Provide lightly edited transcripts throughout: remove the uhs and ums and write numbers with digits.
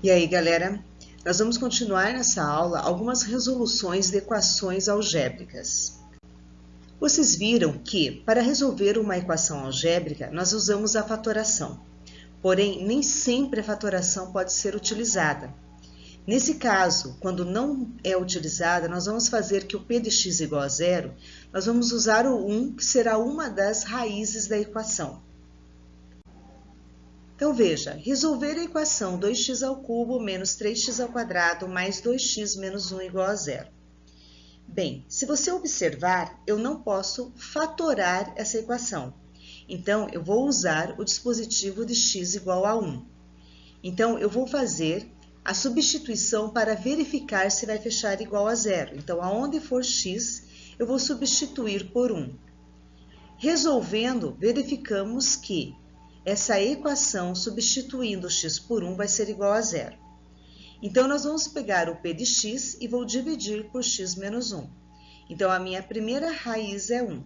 E aí, galera? Nós vamos continuar nessa aula algumas resoluções de equações algébricas. Vocês viram que, para resolver uma equação algébrica, nós usamos a fatoração. Porém, nem sempre a fatoração pode ser utilizada. Nesse caso, quando não é utilizada, nós vamos fazer que o p de x igual a zero, nós vamos usar o 1, que será uma das raízes da equação. Então, veja, resolver a equação 2x ao cubo menos 3x ao quadrado mais 2x menos 1 igual a zero. Bem, se você observar, eu não posso fatorar essa equação. Então, eu vou usar o dispositivo de x igual a 1. Então, eu vou fazer a substituição para verificar se vai fechar igual a zero. Então, aonde for x, eu vou substituir por 1. Resolvendo, verificamos que essa equação, substituindo x por 1, vai ser igual a zero. Então, nós vamos pegar o p de x e vou dividir por x menos 1. Então, a minha primeira raiz é 1.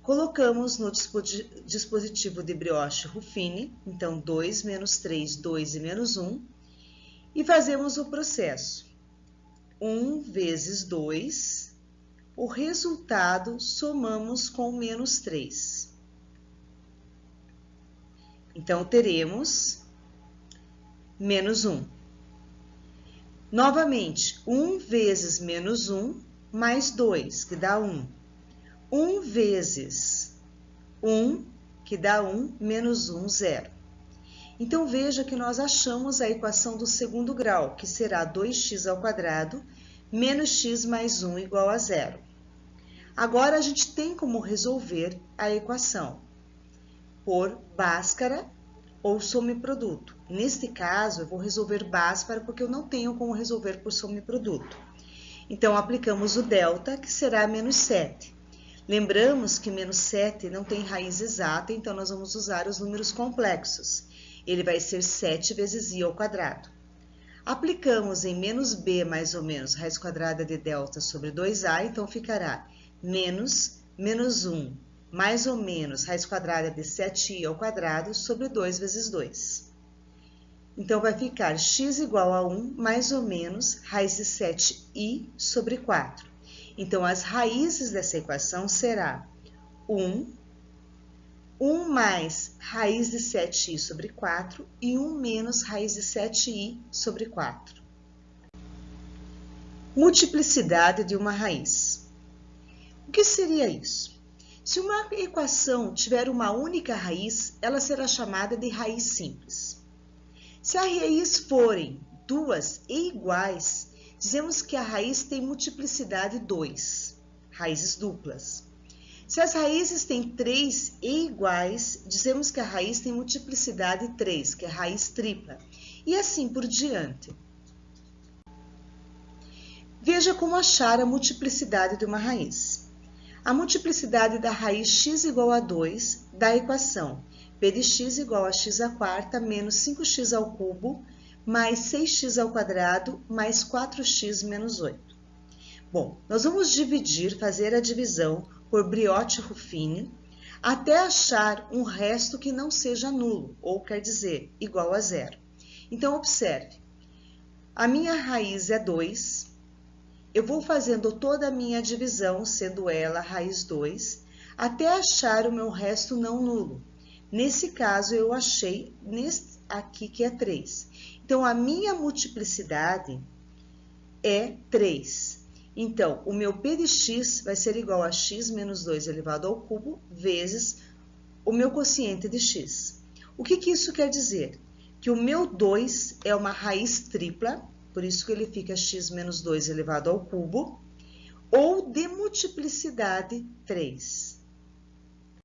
Colocamos no dispositivo de Brioche-Ruffini, então 2 menos 3, 2 e menos 1, e fazemos o processo. 1 vezes 2, o resultado somamos com menos 3. Então, teremos menos 1. Novamente, 1 vezes menos 1 mais 2, que dá 1. 1 vezes 1, que dá 1, menos 1, 0. Então, veja que nós achamos a equação do segundo grau, que será 2x ao quadrado menos x mais 1 igual a 0. Agora, a gente tem como resolver a equação por Bhaskara ou somaproduto. Neste caso, eu vou resolver Bhaskara porque eu não tenho como resolver por somaproduto. Então, aplicamos o delta, que será menos 7. Lembramos que menos 7 não tem raiz exata, então nós vamos usar os números complexos. Ele vai ser 7 vezes i ao quadrado. Aplicamos em menos b mais ou menos raiz quadrada de delta sobre 2a, então ficará menos 1 mais ou menos raiz quadrada de 7i ao quadrado sobre 2 vezes 2. Então, vai ficar x igual a 1 mais ou menos raiz de 7i sobre 4. Então, as raízes dessa equação será 1 mais raiz de 7i sobre 4 e 1 menos raiz de 7i sobre 4. Multiplicidade de uma raiz. O que seria isso? Se uma equação tiver uma única raiz, ela será chamada de raiz simples. Se a raiz forem duas e iguais, dizemos que a raiz tem multiplicidade 2, raízes duplas. Se as raízes têm 3 e iguais, dizemos que a raiz tem multiplicidade 3, que é raiz tripla, e assim por diante. Veja como achar a multiplicidade de uma raiz. A multiplicidade da raiz x igual a 2 da equação p de x igual a x à quarta menos 5x ao cubo mais 6x ao quadrado mais 4x menos 8. Bom, nós vamos fazer a divisão por Brioche-Ruffini até achar um resto que não seja nulo, ou quer dizer, igual a zero. Então, observe, a minha raiz é 2, eu vou fazendo toda a minha divisão, sendo ela raiz 2, até achar o meu resto não nulo. Nesse caso, eu achei aqui que é 3. Então, a minha multiplicidade é 3. Então, o meu p de x vai ser igual a x menos 2 elevado ao cubo vezes o meu quociente de x. O que isso quer dizer? Que o meu 2 é uma raiz tripla, por isso que ele fica x menos 2 elevado ao cubo, ou de multiplicidade 3.